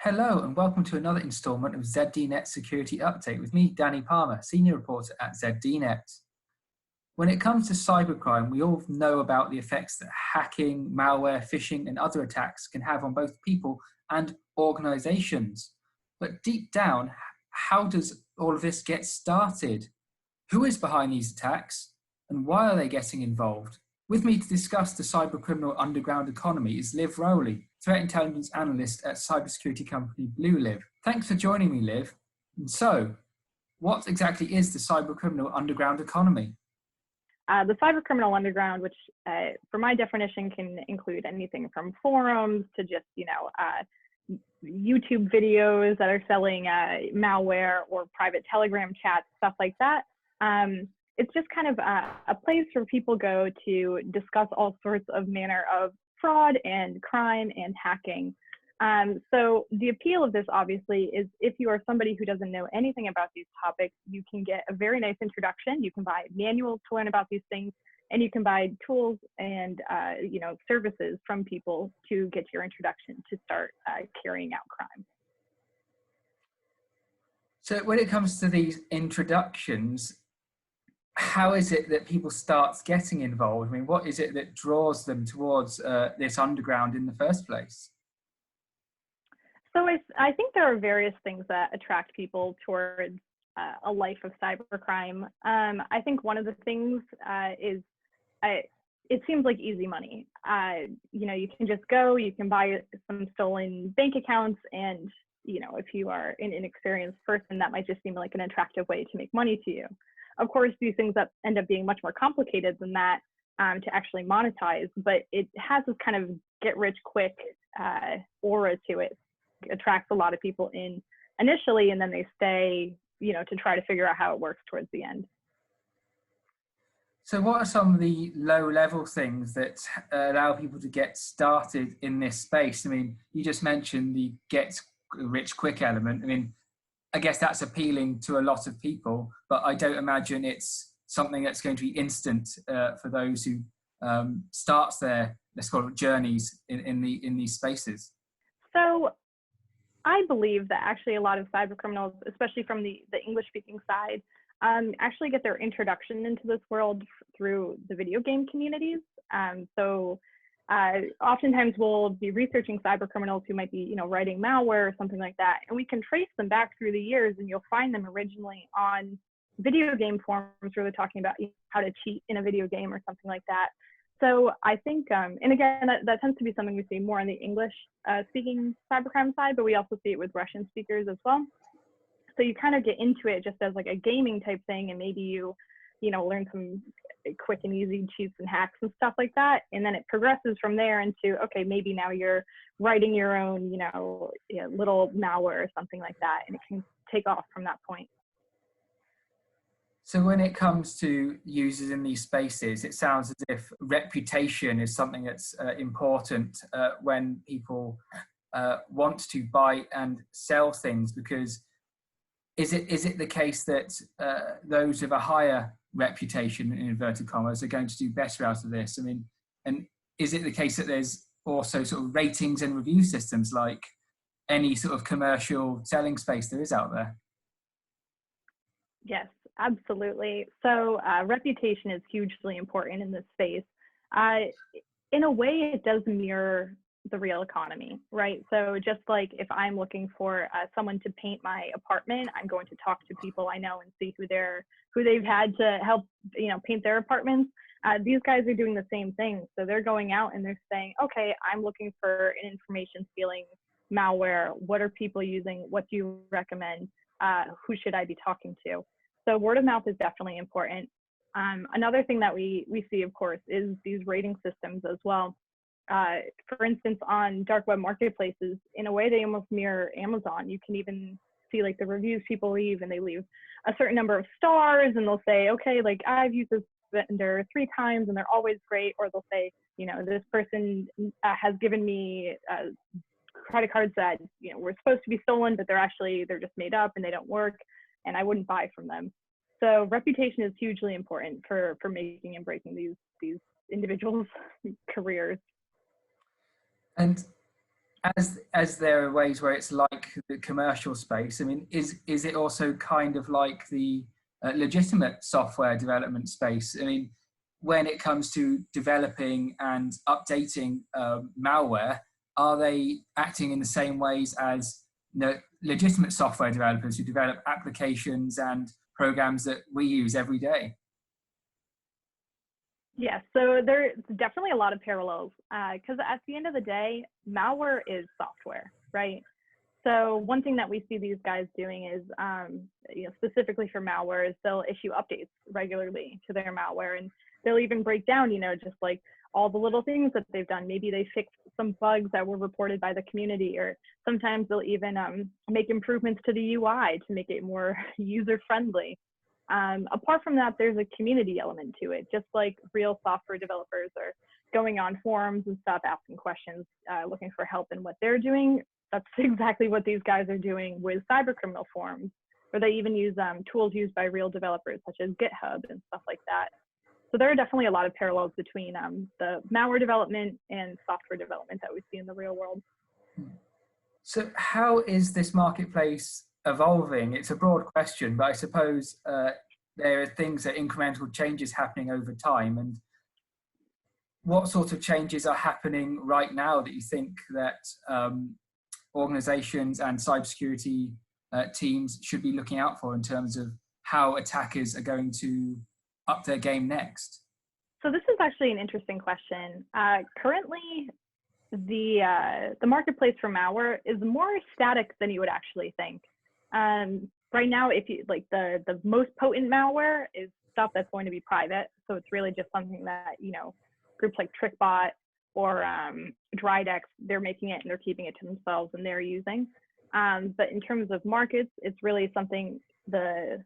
Hello and welcome to another instalment of ZDNet Security Update with me, Danny Palmer, Senior Reporter at ZDNet. When it comes to cybercrime, we all know about the effects that hacking, malware, phishing and other attacks can have on both people and organizations. But deep down, how does all of this get started? Who is behind these attacks and why are they getting involved? With me to discuss the cybercriminal underground economy is Liv Rowley, threat intelligence analyst at cybersecurity company Blueliv. Thanks for joining me, Liv. And so, what exactly is the cybercriminal underground economy? The cybercriminal underground, which for my definition can include anything from forums to just, YouTube videos that are selling malware or private Telegram chats, stuff like that. It's just kind of a place where people go to discuss all sorts of manner of fraud and crime and hacking. So the appeal of this obviously is if you are somebody who doesn't know anything about these topics, you can get a very nice introduction. You can buy manuals to learn about these things, and you can buy tools and services from people to get your introduction to start carrying out crime. So when it comes to these introductions, how is it that people start getting involved? I mean, what is it that draws them towards this underground in the first place? So I think there are various things that attract people towards a life of cybercrime. I think one of the things is it seems like easy money. You can just go, you can buy some stolen bank accounts, and if you are an inexperienced person, that might just seem like an attractive way to make money to you. Of course, these things that end up being much more complicated than that to actually monetize, but it has this kind of get rich quick aura to it. It attracts a lot of people in initially, and then they stay, to try to figure out how it works towards the end. So what are some of the low-level things that allow people to get started in this space? I mean, you just mentioned the get rich quick element. I mean, I guess that's appealing to a lot of people, but I don't imagine it's something that's going to be instant for those who starts their, let's call it, journeys in these spaces. So I believe that actually a lot of cyber criminals, especially from the English-speaking side, actually get their introduction into this world through the video game communities. Oftentimes we'll be researching cyber criminals who might be, writing malware or something like that, and we can trace them back through the years, and you'll find them originally on video game forums where they're talking about how to cheat in a video game or something like that. So I think, and again, that tends to be something we see more on the English speaking cybercrime side, but we also see it with Russian speakers as well. So you kind of get into it just as like a gaming type thing, and maybe you learn some quick and easy cheats and hacks and stuff like that. And then it progresses from there into, okay, maybe now you're writing your own, little malware or something like that, and it can take off from that point. So when it comes to users in these spaces, it sounds as if reputation is something that's important when people want to buy and sell things, because is it the case that those with a higher reputation, in inverted commas, are going to do better out of this? I mean, and is it the case that there's also sort of ratings and review systems like any sort of commercial selling space there is out there? Yes, absolutely. So reputation is hugely important in this space. In a way, it does mirror the real economy, right? So just like if I'm looking for someone to paint my apartment, I'm going to talk to people I know and see who they've had to help, paint their apartments. These guys are doing the same thing. So they're going out and they're saying, okay, I'm looking for an information stealing malware. What are people using? What do you recommend? Who should I be talking to? So word of mouth is definitely important. Another thing that we see, of course, is these rating systems as well. For instance, on dark web marketplaces, in a way, they almost mirror Amazon. You can even see like the reviews people leave, and they leave a certain number of stars, and they'll say, okay, like I've used this vendor 3 times and they're always great. Or they'll say, this person has given me credit cards that, were supposed to be stolen, but they're just made up and they don't work, and I wouldn't buy from them. So reputation is hugely important for making and breaking these individuals' careers. And as there are ways where it's like the commercial space, I mean, is it also kind of like the legitimate software development space? I mean, when it comes to developing and updating malware, are they acting in the same ways as legitimate software developers who develop applications and programs that we use every day? Yeah, so there's definitely a lot of parallels because at the end of the day, malware is software, right? So one thing that we see these guys doing is, specifically for malware, is they'll issue updates regularly to their malware, and they'll even break down, just like all the little things that they've done. Maybe they fixed some bugs that were reported by the community, or sometimes they'll even make improvements to the UI to make it more user-friendly. Apart from that, there's a community element to it, just like real software developers are going on forums and stuff, asking questions, looking for help in what they're doing. That's exactly what these guys are doing with cybercriminal forums, where they even use tools used by real developers, such as GitHub and stuff like that. So there are definitely a lot of parallels between the malware development and software development that we see in the real world. So how is this marketplace evolving? It's a broad question, but I suppose there are things that incremental changes happening over time. And what sort of changes are happening right now that you think that organizations and cybersecurity teams should be looking out for in terms of how attackers are going to up their game next? So this is actually an interesting question. Currently, the marketplace for malware is more static than you would actually think. Right now, if you like the most potent malware is stuff that's going to be private. So it's really just something that, groups like TrickBot or Drydex, they're making it and they're keeping it to themselves and they're using. But in terms of markets, it's really something, the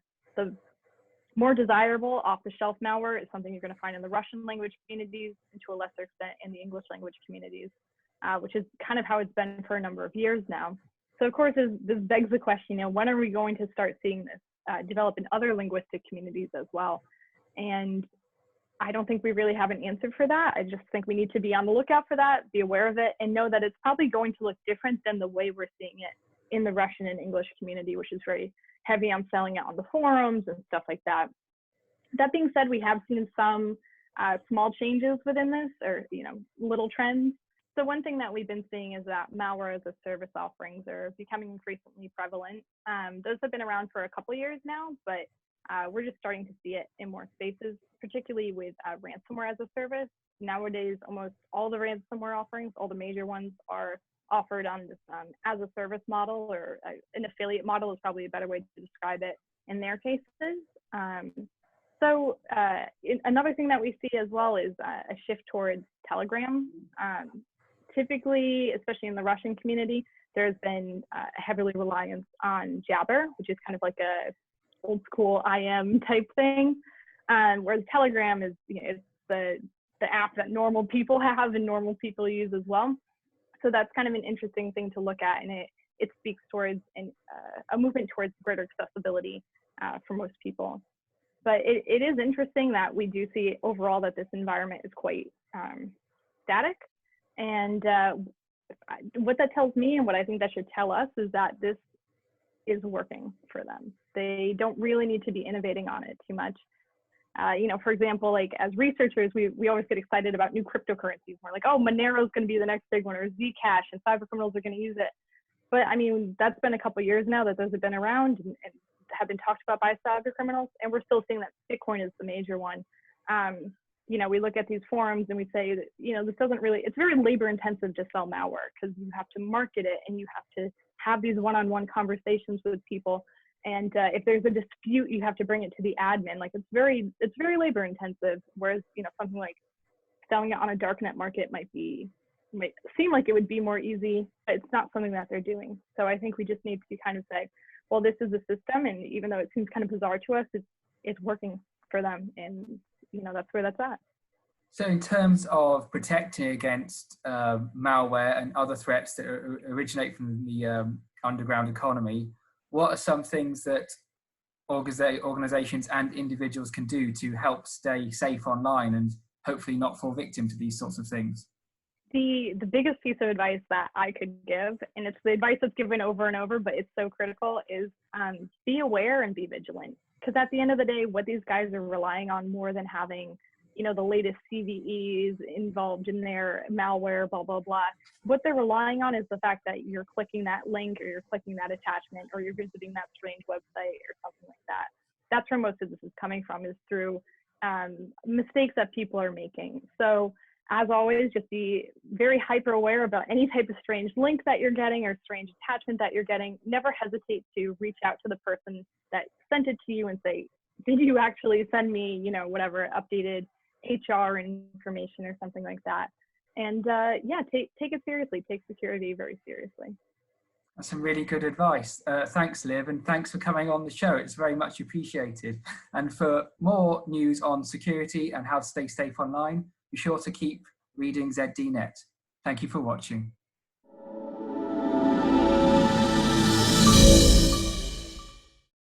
more desirable off-the-shelf malware is something you're going to find in the Russian language communities and to a lesser extent in the English language communities, which is kind of how it's been for a number of years now. So of course, this begs the question, when are we going to start seeing this develop in other linguistic communities as well? And I don't think we really have an answer for that. I just think we need to be on the lookout for that, be aware of it, and know that it's probably going to look different than the way we're seeing it in the Russian and English community, which is very heavy on selling it on the forums and stuff like that. That being said, we have seen some small changes within this, or little trends. So one thing that we've been seeing is that malware as a service offerings are becoming increasingly prevalent. Those have been around for a couple of years now, but we're just starting to see it in more spaces, particularly with ransomware as a service. Nowadays, almost all the ransomware offerings, all the major ones, are offered on this as a service model, or an affiliate model is probably a better way to describe it in their cases. So another thing that we see as well is a shift towards Telegram. Typically, especially in the Russian community, there's been a heavily reliance on Jabber, which is kind of like a old school IM type thing, whereas Telegram is it's the app that normal people have and normal people use as well. So that's kind of an interesting thing to look at, and it speaks towards a movement towards greater accessibility for most people. But it is interesting that we do see overall that this environment is quite static. And what that tells me, and what I think that should tell us, is that this is working for them. They don't really need to be innovating on it too much. For example, like as researchers, we always get excited about new cryptocurrencies. We're like, oh, Monero is going to be the next big one, or Zcash, and cybercriminals are going to use it. But I mean, that's been a couple of years now that those have been around and have been talked about by cybercriminals, and we're still seeing that Bitcoin is the major one. We look at these forums and we say that, this doesn't really, it's very labor intensive to sell malware because you have to market it and you have to have these one-on-one conversations with people. And if there's a dispute, you have to bring it to the admin. Like it's very labor intensive. Whereas, something like selling it on a darknet market might seem like it would be more easy, but it's not something that they're doing. So I think we just need to kind of say, well, this is a system, and even though it seems kind of bizarre to us, it's working for them, and that's where that's at. So in terms of protecting against malware and other threats that originate from the underground economy, what are some things that organizations and individuals can do to help stay safe online and hopefully not fall victim to these sorts of things? The biggest piece of advice that I could give, and it's the advice that's given over and over, but it's so critical, is be aware and be vigilant. Because at the end of the day, what these guys are relying on more than having, you know, the latest CVEs involved in their malware, blah, blah, blah. What they're relying on is the fact that you're clicking that link or you're clicking that attachment or you're visiting that strange website or something like that. That's where most of this is coming from, is through mistakes that people are making. So as always, just be very hyper aware about any type of strange link that you're getting or strange attachment that you're getting. Never hesitate to reach out to the person that sent it to you and say, did you actually send me, you know, whatever updated HR information or something like that. And yeah, take it seriously. Take security very seriously. That's some really good advice. Thanks, Liv, and thanks for coming on the show. It's very much appreciated. And for more news on security and how to stay safe online, be sure to keep reading ZDNet. Thank you for watching.